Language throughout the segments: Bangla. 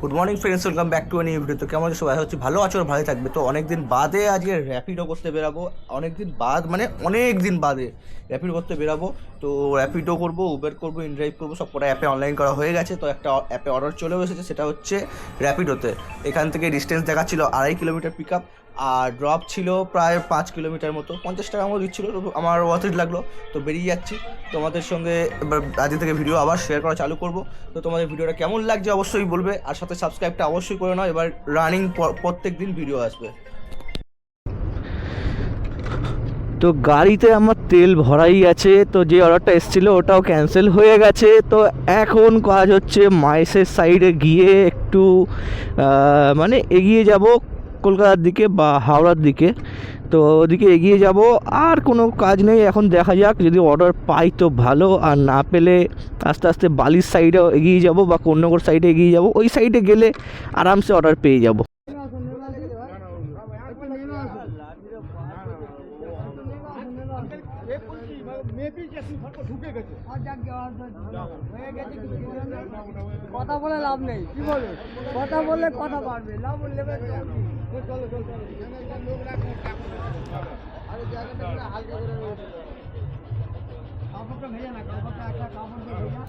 Good morning friends, welcome back to new video. তো কেমন আছো সবাই? হচ্ছে ভালো আছো আর ভালো থাকবে। তো অনেকদিন বাদে আজকে র্যাপিডো করতে বেরাবো। অনেকদিন বাদে র্যাপিডো করতে বেরাবো। তো র্যাপিডো করবো, উবের করবো, ইনড্রাইভ করবো, সব কটা অ্যাপে অনলাইন করা হয়ে গেছে। তো একটা অ্যাপে অর্ডার চলেও এসেছে, সেটা হচ্ছে র্যাপিডোতে। এখান থেকে ডিস্টেন্স দেখাচ্ছিল 2.5 কিলোমিটার পিক আপ, আর ড্রপ ছিল প্রায় 5 কিলোমিটার মতো। 50 টাকা মতো দিচ্ছিলো, তো আমার ওয়ার্থ লাগলো। তো বেরিয়ে যাচ্ছি তোমাদের সঙ্গে। এবার আজকে থেকে ভিডিও আবার শেয়ার করা চালু করবো। তো তোমাদের ভিডিওটা কেমন লাগছে অবশ্যই বলবে, আর সাথে সাবস্ক্রাইবটা অবশ্যই করে নাও। এবার রানিং প্রত্যেক দিন ভিডিও আসবে। তো গাড়িতে আমার তেল ভরাই আছে, তো যে অর্ডারটা এসেছিল ওটাও ক্যান্সেল হয়ে গেছে। তো এখন কাজ হচ্ছে মাইসের সাইডে গিয়ে একটু মানে এগিয়ে যাব কলকাতার দিকে বা হাওড়ার দিকে। তো ওদিকে এগিয়ে যাব, আর কোনো কাজ নেই এখন। দেখা যাক, যদি অর্ডার পাই তো ভালো, আর না পেলে আস্তে আস্তে বালির সাইডেও এগিয়ে যাব বা কোন্নগর সাইডে এগিয়ে যাব। ওই সাইডে গেলে আরামসে অর্ডার পেয়ে যাব। কথা বলে লাভ নেই, কি বলবে? কথা বললে কথা পারবে, না বললে কাপড়টা ভেজা না, কাপড়টা একটা কাপড় দিয়ে ভেজা।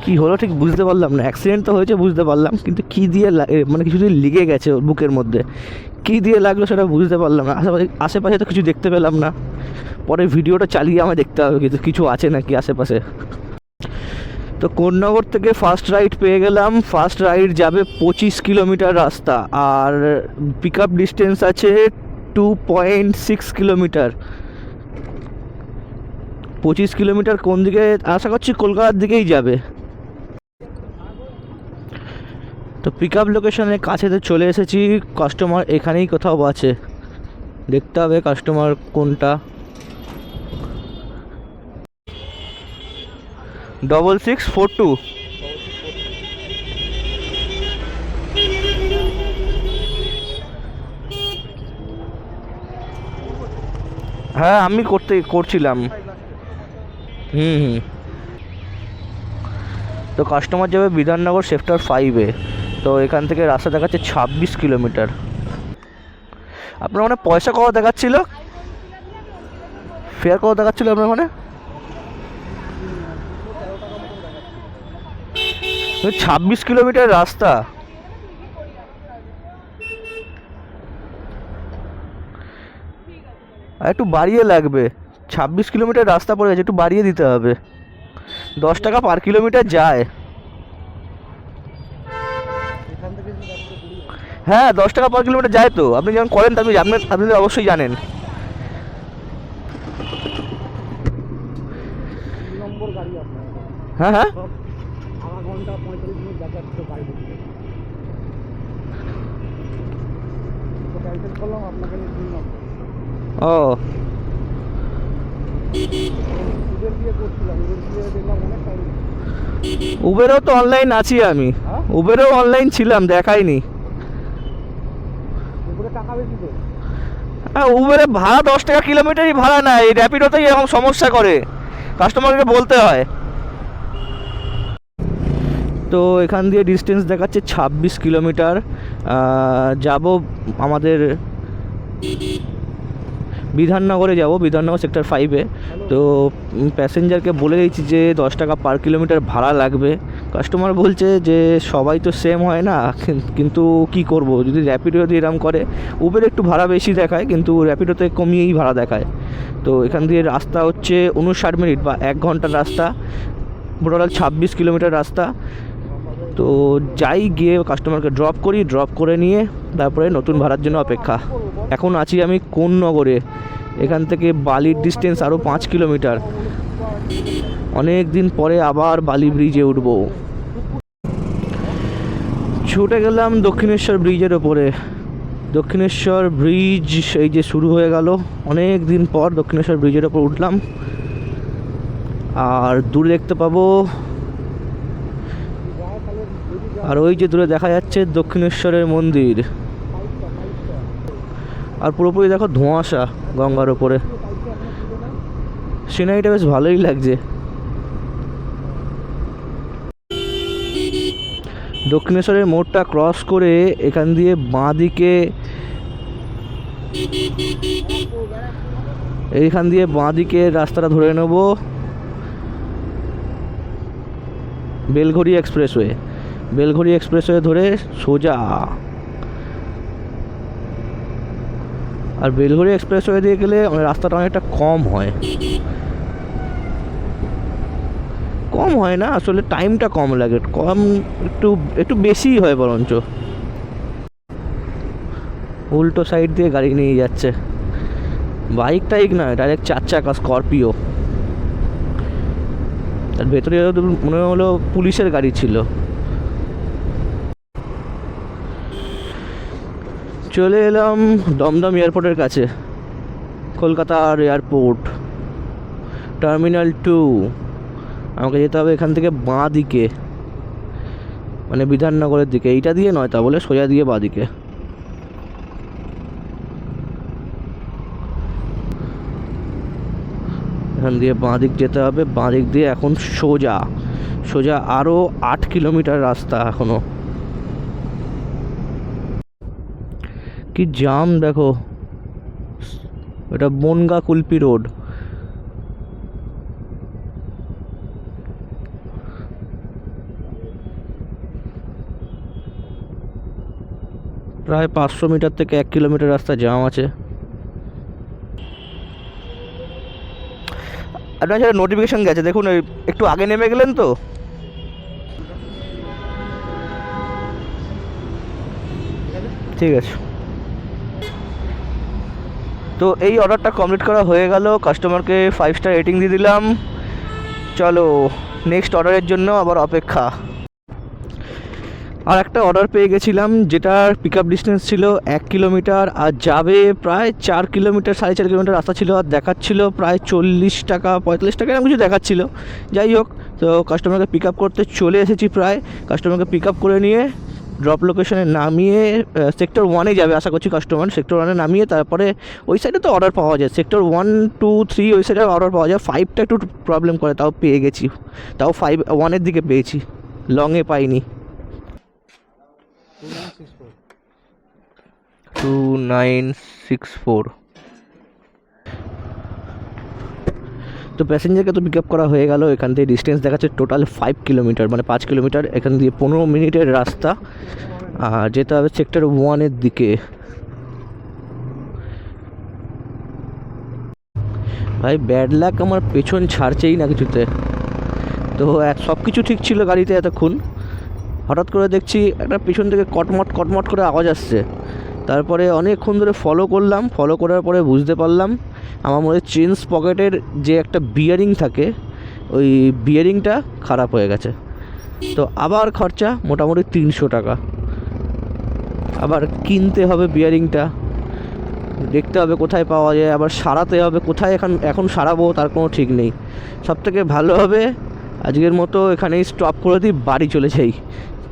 কি হলো ঠিক বুঝতে পারলাম না। অ্যাক্সিডেন্ট তো হয়েছে বুঝতে পারলাম, কিন্তু কী দিয়ে মানে কিছুদিন লেগে গেছে ওর বুকের মধ্যে। কী দিয়ে লাগলো সেটা বুঝতে পারলাম না। আশেপাশে তো কিছু দেখতে পেলাম না। পরে ভিডিওটা চালিয়ে আমায় দেখতে হবে কিন্তু কিছু আছে নাকি আশেপাশে। তো কোন্নগর থেকে ফার্স্ট রাইড পেয়ে গেলাম। ফার্স্ট রাইড যাবে 25 কিলোমিটার রাস্তা, আর পিক আপ ডিস্টেন্স আছে 2.6 কিলোমিটার। 25 কিলোমিটার কোন দিকে? আশা করছি কলকাতার দিকেই যাবে। তো পিক আপ লোকেশনের কাছে তো চলে এসেছি। কাস্টমার এখানেই কোথাও আছে, দেখতে হবে কাস্টমার কোনটা। 6642। হ্যাঁ, আমি করছিলাম। হুম। তো কাস্টমার যাবে বিধাননগর সেক্টর 5-এ। তো এখান থেকে রাস্তা দেখাচ্ছে 26 কিলোমিটার। আপনার মানে পয়সা কত দেখাচ্ছিল? ফেয়ার কত দেখাচ্ছিল আপনার মানে? 26 কিলোমিটার রাস্তা। আর একটু বাড়িয়ে লাগবে। 26 কিলোমিটার রাস্তা পড়ে গেছে, একটু বাড়িয়ে দিতে হবে। 10 টাকা পার কিলোমিটার যায়। হ্যাঁ, 10 টাকা পার কিলোমিটার যায়। তো আপনি যখন করেন তো আপনি তো অবশ্যই জানেন। হ্যাঁ হ্যাঁ, আধা ঘন্টা 45 মিনিট দেখাচ্ছে গাড়ি ঢুকতে। তো ক্যান্সেল করলাম, আপনাকে নিয়ে 3 নম্বর। ও উবের দিয়ে করছিলাম, উবের দিয়ে দেখলাম অনেক টাইম। উবেরও তো অনলাইন আছি আমি। উবেরও অনলাইন ছিলাম, দেখাইনি। উবেরে টাকা বেশি তো। হ্যাঁ, উবেরে ভাড়া 10 টাকা কিলোমিটারই ভাড়া নেয়। র্যাপিডোতেই এরকম সমস্যা করে, কাস্টমারকে বলতে হয়। তো এখান দিয়ে ডিস্টেন্স দেখাচ্ছে 26 কিলোমিটার। যাব আমাদের বিধাননগরে যাব, বিধাননগর সেক্টর 5-এ। তো প্যাসেঞ্জারকে বলে দিয়েছি যে 10 টাকা পার কিলোমিটার ভাড়া লাগবে। কাস্টমার বলছে যে সবাই তো সেম হয় না, কিন্তু কি করব, যদি র্যাপিডো যদি এরকম করে। উবের একটু ভাড়া বেশি দেখায়, কিন্তু র্যাপিডোতে কমিয়েই ভাড়া দেখায়। তো এখান দিয়ে রাস্তা হচ্ছে 59 মিনিট বা 1 ঘন্টার রাস্তা। টোটাল 26 কিলোমিটার রাস্তা। তো যাই, গিয়ে কাস্টমারকে ড্রপ করে নিয়ে তারপরে নতুন ভাড়ার জন্য অপেক্ষা। এখন আছি আমি কোন্নগরে। এখান থেকে বালির ডিস্টেন্স আরও 5 কিলোমিটার। অনেক দিন পরে আবার বালি ব্রিজে উঠবো। ছুটে গেলাম দক্ষিণেশ্বর ব্রিজের ওপরে। দক্ষিণেশ্বর ব্রিজ এই যে শুরু হয়ে গেল। অনেক দিন পর দক্ষিণেশ্বর ব্রিজের ওপর উঠলাম। আর দূরে দেখতে পাবো আর ওই যে দূরে দেখা যাচ্ছে দক্ষিণেশ্বরের মন্দির, আর পুরোপুরি দেখো ধোঁয়াশা গঙ্গার ওপরে। সিনারিটা বেশ ভালোই লাগছে। দক্ষিণেশ্বরের মোড়টা ক্রস করে এখান দিয়ে বাঁ দিকে, এইখান দিয়ে বাঁ দিকে রাস্তাটা ধরে নেব বেলঘড়ি এক্সপ্রেসওয়ে। বেলঘড়ি এক্সপ্রেসওয়ে ধরে সোজা, আর বেলঘড়ি এক্সপ্রেসওয়ে দিয়ে গেলে রাস্তাটা অনেকটা কম হয়, কম হয় না আসলে, টাইমটা কম লাগে, কম একটু একটু বেশিই হয় বরঞ্চ। উল্টো সাইড দিয়ে গাড়ি নিয়ে যাচ্ছে, বাইক টাইক নয়, ডাইরেক্ট 4 চাকা স্করপিও। তার ভেতরে মনে হলো পুলিশের গাড়ি ছিল। চলে এলাম দমদম এয়ারপোর্টের কাছে, কলকাতার এয়ারপোর্ট টার্মিনাল 2। আমাকে যেতে হবে এখান থেকে বাঁ দিকে, মানে বিধাননগরের দিকে, এইটা দিয়ে নয়, তা বলে সোজা দিয়ে বাঁ দিকে। এখান দিয়ে বাঁ দিক যেতে হবে, বাঁ দিক দিয়ে এখন সোজা সোজা আরও 8 কিলোমিটার রাস্তা এখনো। কি জাম দেখো, এটা বনগা কুলপি রোড। প্রায় 500 মিটার থেকে 1 কিলোমিটার রাস্তা জাম আছে। আপনার সাথে নোটিফিকেশন গেছে দেখুন, একটু আগে নেমে গেলেন তো। ঠিক আছে, তো এই অর্ডারটা কমপ্লিট করা হয়ে গেল, কাস্টমারকে 5 স্টার রেটিং দিয়ে দিলাম। চলো নেক্সট অর্ডারের জন্য আবার অপেক্ষা। আর একটা অর্ডার পেয়ে গেছিলাম, যেটার পিক আপ ডিস্টেন্স ছিল 1 কিলোমিটার, আর যাবে প্রায় 4 কিলোমিটার, 4.5 কিলোমিটার রাস্তা ছিল, আর দেখাচ্ছিল প্রায় 40 টাকা 45 টাকা এরকম কিছু দেখাচ্ছিল। যাই হোক, তো কাস্টমারকে পিক আপ করতে চলে এসেছি প্রায়। কাস্টমারকে পিক আপ করে নিয়ে ড্রপ লোকেশনে নামিয়ে সেক্টর 1-এ যাবে আশা করছি কাস্টমার। সেক্টর 1-এ নামিয়ে তারপরে ওই সাইডে তো অর্ডার পাওয়া যায়, সেক্টর 1, 2, 3 ওই সাইডে অর্ডার পাওয়া যায়। 5টা একটু প্রবলেম করে, তাও পেয়ে গেছি, তাও 1-এর দিকে পেয়েছি, লংয়ে পাইনি। 2964। তো প্যাসেঞ্জারকে তো পিক আপ করা হয়ে গেল। এখান থেকে ডিস্টেন্স দেখাচ্ছে টোটাল 5 কিলোমিটার, মানে 5 কিলোমিটার। এখান দিয়ে 15 মিনিটের রাস্তা, আর যেতে হবে সেক্টর 1-এর দিকে। ভাই ব্যাড লাক, আমার পেছন ছাড়ছেই না কিছুতে। তো সব কিছু ঠিক ছিল গাড়িতে এতক্ষণ, হঠাৎ করে দেখছি একটা পিছন থেকে কটমট কটমট করে আওয়াজ আসছে। তারপরে অনেকক্ষণ ধরে ফলো করলাম, ফলো করার পরে বুঝতে পারলাম আমার মধ্যে চেন পকেটের যে একটা বিয়ারিং থাকে, ওই বিয়ারিংটা খারাপ হয়ে গেছে। তো আবার খরচা মোটামুটি 300 টাকা, আবার কিনতে হবে বিয়ারিংটা, দেখতে হবে কোথায় পাওয়া যায়, আবার সারাতে হবে, কোথায় এখন সারাবো তার কোনো ঠিক নেই। সবথেকে ভালো হবে আজকের মতো এখানেই স্টপ করে দিই, বাড়ি চলে যাই,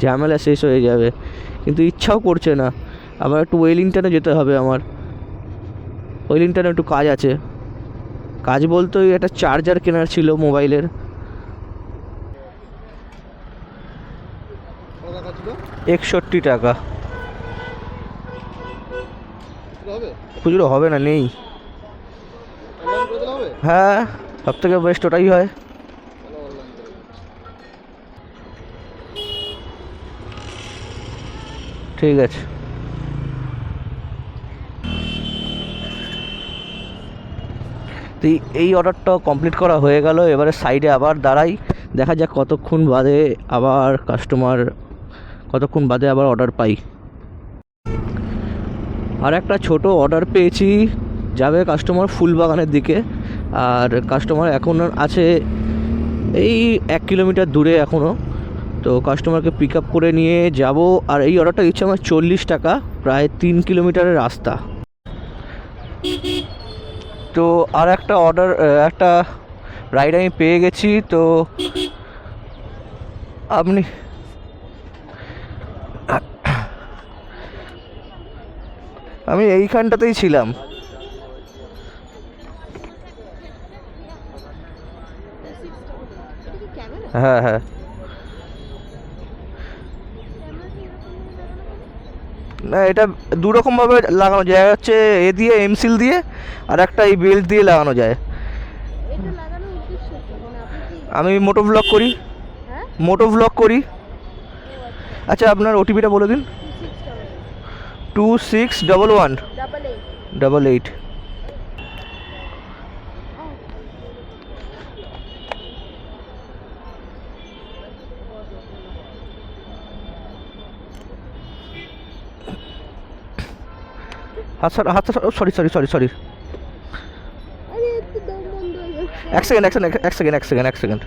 ঝামেলা শেষ হয়ে যাবে। কিন্তু ইচ্ছাও করছে না, আবার একটু ওয়েলিংটনে যেতে হবে আমার। ওয়েলিংটনে একটু কাজ আছে, কাজ বলতে ওই একটা চার্জার কেনার ছিল মোবাইলের। 61 টাকা। খুচরো হবে না, নেই। হ্যাঁ, সব থেকে বেস্ট ওটাই হয়। ঠিক আছে, তো এই অর্ডারটা কমপ্লিট করা হয়ে গেল। এবারে সাইডে আবার দাঁড়াই, দেখা যাক কতক্ষণ বাদে আবার অর্ডার পাই। আর একটা ছোট অর্ডার পেয়েছি, যাবে কাস্টমার ফুলবাগানের দিকে, আর কাস্টমার এখন আছে এই 1 কিলোমিটার দূরে এখনও। তো কাস্টমারকে পিক আপ করে নিয়ে যাব। আর এই অর্ডারটা দিচ্ছে আমার 40 টাকা, প্রায় 3 কিলোমিটারের রাস্তা। তো আর একটা একটা রাইড আমি পেয়ে গেছি। তো আমি এইখানটাতেই ছিলাম। হ্যাঁ হ্যাঁ, না এটা দুরকমভাবে লাগানো যায়, হচ্ছে এ দিয়ে এমসিল দিয়ে, আর একটা এই বেল্ট দিয়ে লাগানো যায়। এটা লাগানোর উদ্দেশ্য কি? মানে আপনি কি আমি মোটো ব্লগ করি, হ্যাঁ মোটো ব্লগ করি। আচ্ছা আপনার ওটিপিটা বলে দিন। 2611 88। আচ্ছা আচ্ছা, সরি সরি সরি সরি, আরে একটু দম বন্ধ হয়ে যাচ্ছে। এক সেকেন্ড এক সেকেন্ড এক সেকেন্ড এক সেকেন্ড এক সেকেন্ড।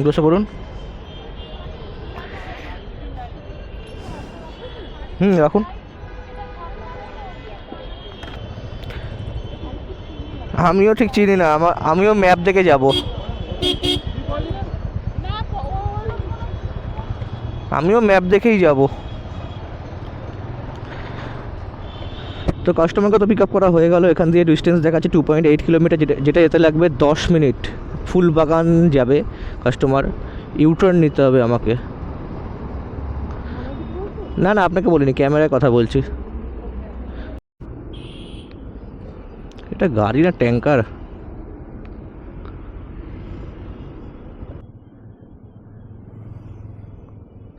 বসে পড়ুন। রাখুন। আমিও ঠিক চিনি না, আমিও ম্যাপ দেখে যাব। আমিও ম্যাপ দেখেই যাব। তো কাস্টমারকে তো পিক আপ করা হয়ে গেল। এখান দিয়ে ডিস্টেন্স দেখাচ্ছে 2.8 কিলোমিটার, যেটা যেতে লাগবে 10 মিনিট। ফুল বাগান যাবে কাস্টমার, ইউটার্ন নিতে হবে আমাকে। না না, আপনাকে বলিনি, ক্যামেরায় কথা বলছি। এটা গাড়ি না ট্যাঙ্কার?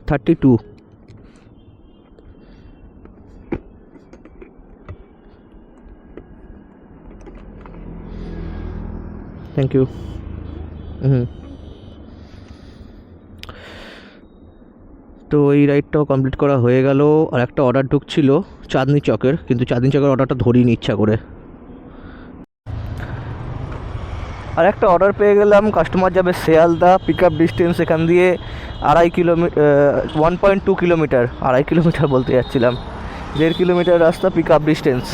$32। Thank you. তো এই রাইডটাও কমপ্লিট করা হয়ে গেল। আর একটা অর্ডার ঢুকছিল চাঁদনি চকের, কিন্তু চাঁদনি চকের অর্ডারটা ধরিনি ইচ্ছা করে। আর একটা অর্ডার পেয়ে গেলাম, কাস্টমার যাবে শিয়ালদা, পিক আপ ডিস্টেন্স এখান দিয়ে 2.5 কিলোমিটার, 1.2 কিলোমিটার, 2.5 কিলোমিটার বলতে যাচ্ছিলাম, 1.5 কিলোমিটার রাস্তা, পিক আপ ডিস্টেন্স।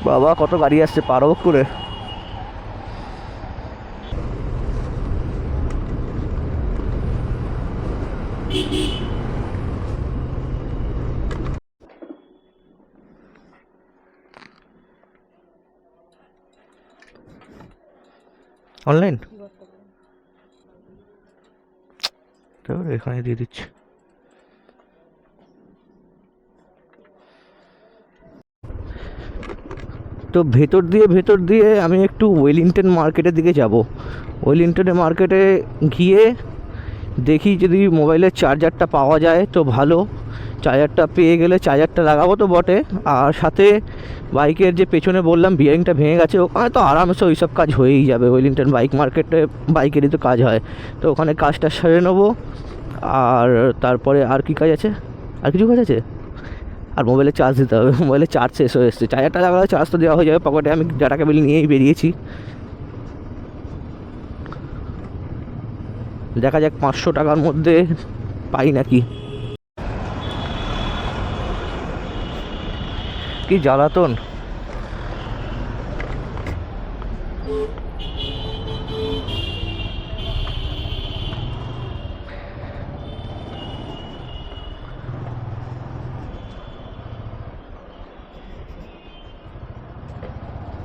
বাবা কত গাড়ি আসছে পার করে। অনলাইন তো এখানে দিয়ে দিচ্ছি। তো ভেতর দিয়ে আমি একটু ওয়েলিংটন মার্কেটের দিকে যাব। ওয়েলিংটনের মার্কেটে গিয়ে দেখি যদি মোবাইলের চার্জারটা পাওয়া যায় তো ভালো। চার্জারটা পেয়ে গেলে চার্জারটা লাগাবো তো বটে, আর সাথে বাইকের যে পেছনে বললাম বিয়ারিংটা ভেঙে গেছে, ওখানে তো আরামসে ওই সব কাজ হয়েই যাবে। ওয়েলিংটন বাইক মার্কেটে বাইকেরই তো কাজ হয়, তো ওখানে কাজটা সেরে নেবো। আর তারপরে আর কি কাজ আছে? আর কিছু কাজ আছে? আর মোবাইলে চার্জ দিতে হবে, মোবাইলে চার্জ শেষ হয়ে এসেছে। চার্জারটা লাগালে চার্জ তো দেওয়া হয়ে যাবে পকেটে। আমি ডাটা কেবল নিয়েই বেরিয়েছি। দেখা যাক 500 টাকার মধ্যে পাই নাকি। কি জ্বালাতন!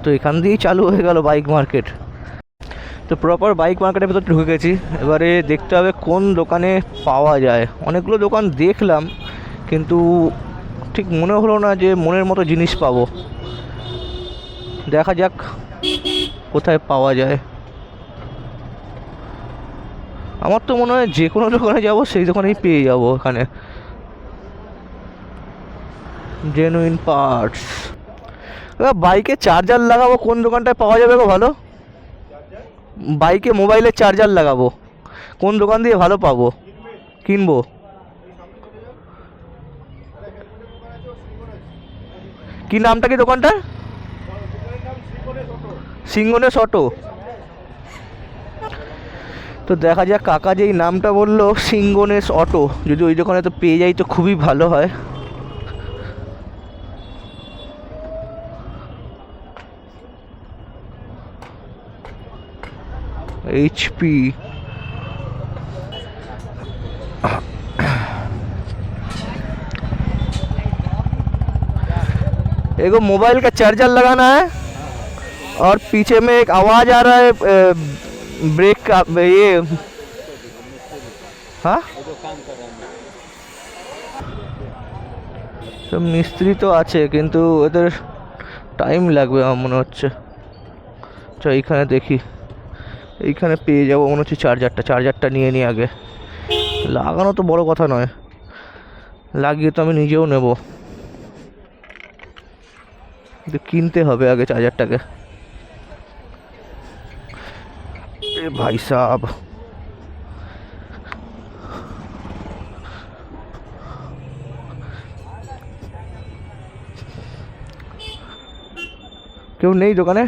তো এখান দিয়েই চালু হয়ে গেল বাইক মার্কেট। তো প্রপার বাইক মার্কেটের ভেতর ঢুকে গেছি। এবারে দেখতে হবে কোন দোকানে পাওয়া যায়। অনেকগুলো দোকান দেখলাম, কিন্তু ঠিক মনে হলো না যে মনের মতো জিনিস পাবো। দেখা যাক কোথায় পাওয়া যায়। আমার তো মনে হয় যে কোনো দোকানে যাব সেই দোকানেই পেয়ে যাব। এখানে জেনুইন পার্টস। বাইকে চার্জার লাগাবো কোন দোকানটায় পাওয়া যাবে গো ভালো? বাইকে মোবাইলের চার্জার লাগাবো কোন দোকান দিয়ে ভালো পাবো, কিনবো? কি নামটা কি দোকানটার? সিঙ্গনেস অটো। তো দেখা যাক, কাকা যেই নামটা বললো সিঙ্গনেস অটো, যদি ওই দোকানে তো পেয়ে যাই তো খুবই ভালো হয়। HP एगो मोबाइल का चार्जर लगाना है और पीछे में एक आवाज़ आ रहा है ब्रेक का ये हाँ সব মিস্ত্রি তো আছে কিন্তু এদের টাইম লাগবে আমার মনে হচ্ছে। চল এইখানে দেখি, এইখানে পেয়ে যাবো মনে হচ্ছে চার্জারটা নিয়ে নিই আগে। লাগানো তো বড় কথা নয়, লাগিয়ে তো আমি নিজেও নেব, কিন্তু কিনতে হবে আগে চার্জারটাকে। এ ভাই সাব, কেউ নেই দোকানে?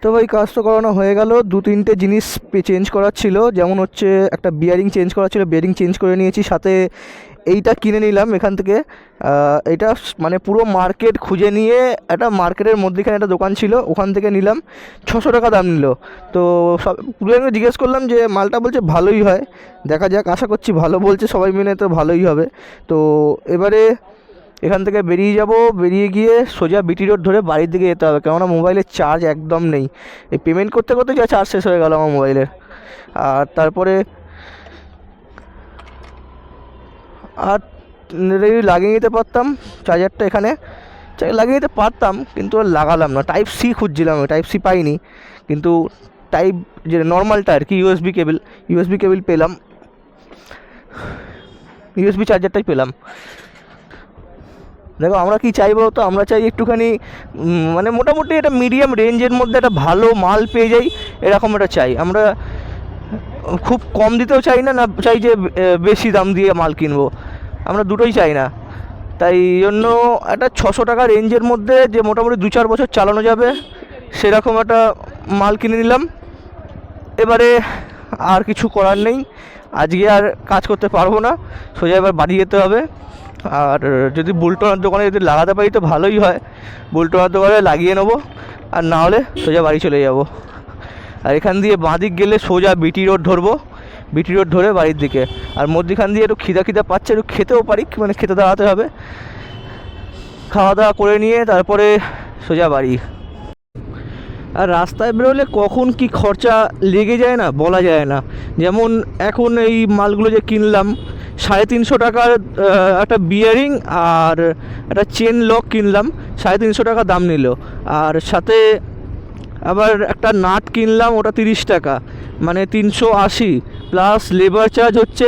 তো ভাই কাজ তো করানো হয়ে গেল। 2-3টে জিনিস চেঞ্জ করার ছিল, যেমন হচ্ছে একটা বিয়ারিং চেঞ্জ করার ছিল, বিয়ারিং চেঞ্জ করে নিয়েছি। সাথে এইটা কিনে নিলাম এখান থেকে। এটা মানে পুরো মার্কেট খুঁজে নিয়ে একটা মার্কেটের মধ্যেখানে একটা দোকান ছিল, ওখান থেকে নিলাম। 600 টাকা দাম নিল। তো সব পুরোনো জিজ্ঞেস করলাম যে মালটা বলছে ভালোই হয়, দেখা যাক, আশা করছি ভালো বলছে সবাই মিলে তো ভালোই হবে। তো এবারে এখান থেকে বেরিয়ে যাব, বেরিয়ে গিয়ে সোজা বিটি রোড ধরে বাড়ির দিকে যেতে হবে, কেননা মোবাইলের চার্জ একদম নেই। এই পেমেন্ট করতে করতে যা চার্জ শেষ হয়ে গেল আমার মোবাইলের। আর তারপরে আর লাগিয়ে নিতে পারতাম চার্জারটা, এখানে লাগিয়ে নিতে পারতাম কিন্তু আর লাগালাম না। টাইপ সি খুঁজছিলাম, টাইপ সি পাইনি, কিন্তু টাইপ যে নর্মালটা আর কি ইউএসবি কেবিল পেলাম, ইউএসবি চার্জারটাই পেলাম। দেখো আমরা কি চাই বলতো, আমরা চাই একটুখানি মানে মোটামুটি একটা মিডিয়াম রেঞ্জের মধ্যে একটা ভালো মাল পেয়ে যাই, এরকম একটা চাই আমরা। খুব কম দিতেও চাই না, না চাই যে বেশি দাম দিয়ে মাল কিনবো, আমরা দুটোই চাই না। তাই জন্য একটা 600 টাকা রেঞ্জের মধ্যে যে মোটামুটি 2-4 বছর চালানো যাবে সেরকম একটা মাল কিনে নিলাম। এবারে আর কিছু করার নেই, আজকে আর কাজ করতে পারবো না, সোজা এবার বাড়ি যেতে হবে। আর যদি বুলটনার দোকানে যদি লাগাতে পারি তো ভালোই হয়, বুলটনার দোকানে লাগিয়ে নেবো, আর না হলে সোজা বাড়ি চলে যাব। আর এখান দিয়ে বাঁদিক গেলে সোজা বিটি রোড ধরবো, বিটি রোড ধরে বাড়ির দিকে। আর মধ্যিখান দিয়ে একটু খিদা পাচ্ছে, একটু খেতেও পারি, মানে খেতে দাঁড়াতে হবে। খাওয়া দাওয়া করে নিয়ে তারপরে সোজা বাড়ি। আর রাস্তায় বেরোলে কখন কি খরচা লেগে যায় না বলা যায় না। যেমন এখন এই মালগুলো যে কিনলাম, 350 টাকার একটা বিয়ারিং আর একটা চেন লক কিনলাম, 350 টাকা দাম নিল। আর সাথে আবার একটা নাট কিনলাম, ওটা 30 টাকা, মানে 380 প্লাস লেবার চার্জ হচ্ছে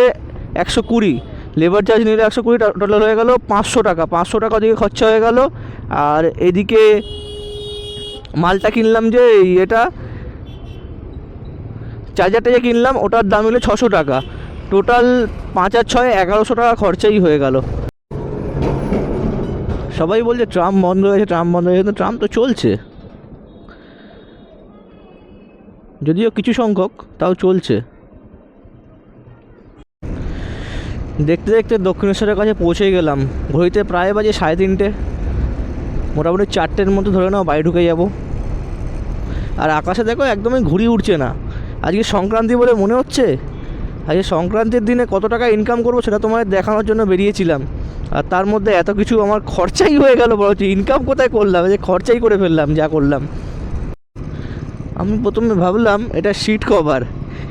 120। লেবার চার্জ নিলে 120, টোটাল হয়ে গেল 500 টাকা। 500 টাকা দিকে খরচা হয়ে গেল। আর এদিকে মালটা কিনলাম যে এটা চার্জারটা যে কিনলাম ওটার দাম হলো 600 টাকা। টোটাল 5 আর 6 1100 টাকা খরচাই হয়ে গেল। সবাই বলছে ট্রাম বন্ধ হয়েছে, কিন্তু ট্রাম তো চলছে, যদিও কিছু সংখ্যক, তাও চলছে। দেখতে দেখতে দক্ষিণেশ্বরের কাছে পৌঁছে গেলাম। ঘড়িতে প্রায় বাজে 3:30, মোটামুটি 4টের মধ্যে ধরে নাও বাড়ি ঢুকে যাব। আর আকাশে দেখো একদমই ঘুড়ি উঠছে না। আজকে সংক্রান্তি বলে মনে হচ্ছে, আজকে সংক্রান্তির দিনে কত টাকা ইনকাম করবো সেটা তোমাদের দেখানোর জন্য বেরিয়েছিলাম। আর তার মধ্যে এত কিছু আমার খরচাই হয়ে গেল, বলা হচ্ছে ইনকাম কোথায় করলাম, যে খরচাই করে ফেললাম যা করলাম। আমি প্রথমে ভাবলাম এটা সিট কভার,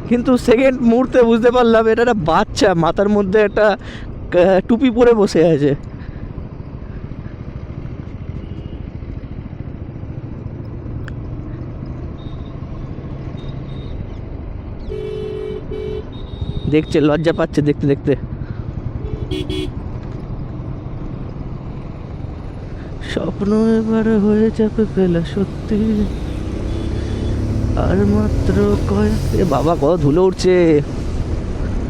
কিন্তু সেকেন্ড মুহূর্তে বুঝতে পারলাম এটা একটা বাচ্চা মাথার মধ্যে একটা টুপি পরে বসে আছে। দেখছে, লজ্জা পাচ্ছে দেখতে দেখতে। স্বপ্ন এবার হয়ে যাবে বেলা সত্যি, আর মাত্র কয়েক। এ বাবা কত ধুলো উঠছে,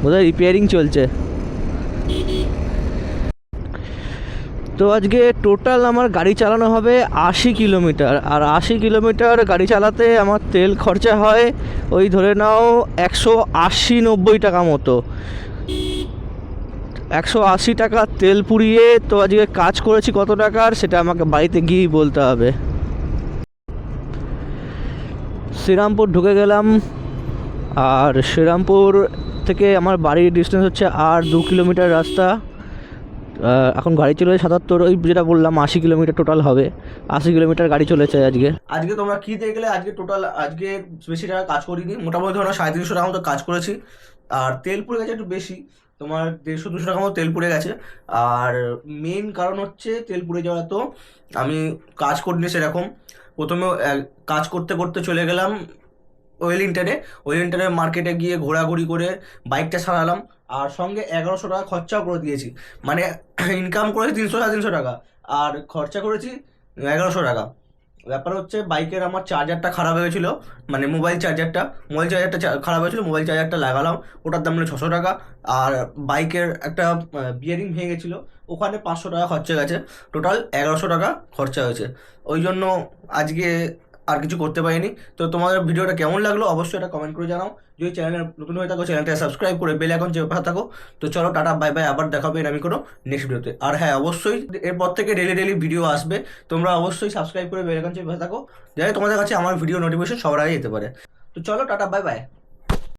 বোধহয় রিপেয়ারিং চলছে। তো আজকে টোটাল আমার গাড়ি চালানো হবে 80 কিলোমিটার। আর 80 কিলোমিটার গাড়ি চালাতে আমার তেল খরচা হয় ওই ধরে নাও 180-90 টাকা মতো। 180 টাকা তেল পুড়িয়ে তো আজকে কাজ করেছি কত টাকার সেটা আমাকে বাড়িতে গিয়েই বলতে হবে। শ্রীরামপুর ঢুকে গেলাম। আর শ্রীরামপুর থেকে আমার বাড়ির ডিস্টেন্স হচ্ছে আর 2 কিলোমিটার রাস্তা। এখন গাড়ি চলেছে 77, ওই যেটা বললাম 80 কিলোমিটার টোটাল হবে, 80 কিলোমিটার গাড়ি চলেছে আজকে। আজকে তোমরা কি দেখলে, আজকে টোটাল আজকে বেশি টাকা কাজ করিনি, মোটামুটি ধরো 350 টাকা মতো কাজ করেছি। আর তেল পুড়ে গেছে একটু বেশি, তোমার 150-200 টাকা মতো তেল পুড়ে গেছে। আর মেন কারণ হচ্ছে তেল পুড়ে যাওয়া, তো আমি কাজ করিনি সেরকম। প্রথমে কাজ করতে করতে চলে গেলাম ওয়েলিংটনে মার্কেটে গিয়ে ঘোরাঘুরি করে বাইকটা সারালাম, আর সঙ্গে 1100 টাকা খরচাও করে দিয়েছি। মানে ইনকাম করেছি 300-350 টাকা, আর খরচা করেছি 1100 টাকা। ব্যাপার হচ্ছে বাইকের আমার চার্জারটা খারাপ হয়েছিল, মানে মোবাইল চার্জারটা খারাপ হয়েছিল, মোবাইল চার্জারটা লাগালাম, ওটার দাম হলো 600 টাকা। আর বাইকের একটা বিয়ারিং ভেঙে গেছিলো, ওখানে 500 টাকা খরচা গেছে, টোটাল 1100 টাকা খরচা হয়েছে। ওই জন্য আজকে আর কিছু করতে পারিনি। তো তোমাদের ভিডিওটা কেমন লাগলো অবশ্যই এটা কমেন্ট করে জানাও। যদি চ্যানেলে নতুন হয়ে থাকো চ্যানেলটা সাবস্ক্রাইব করে বেল আইকন চেপে থাকো। তো চলো টাটা বাই বাই, আবার দেখাবে আমি কোনো নেক্সট ভিডিওতে। আর হ্যাঁ, অবশ্যই এরপর থেকে ডেলি ভিডিও আসবে, তোমরা অবশ্যই সাবস্ক্রাইব করে বেল আইকন চেপে থাকো, যাতে তোমাদের কাছে আমার ভিডিও নোটিফিকেশন সবার আগে যেতে পারে। তো চলো টাটা বাই বাই।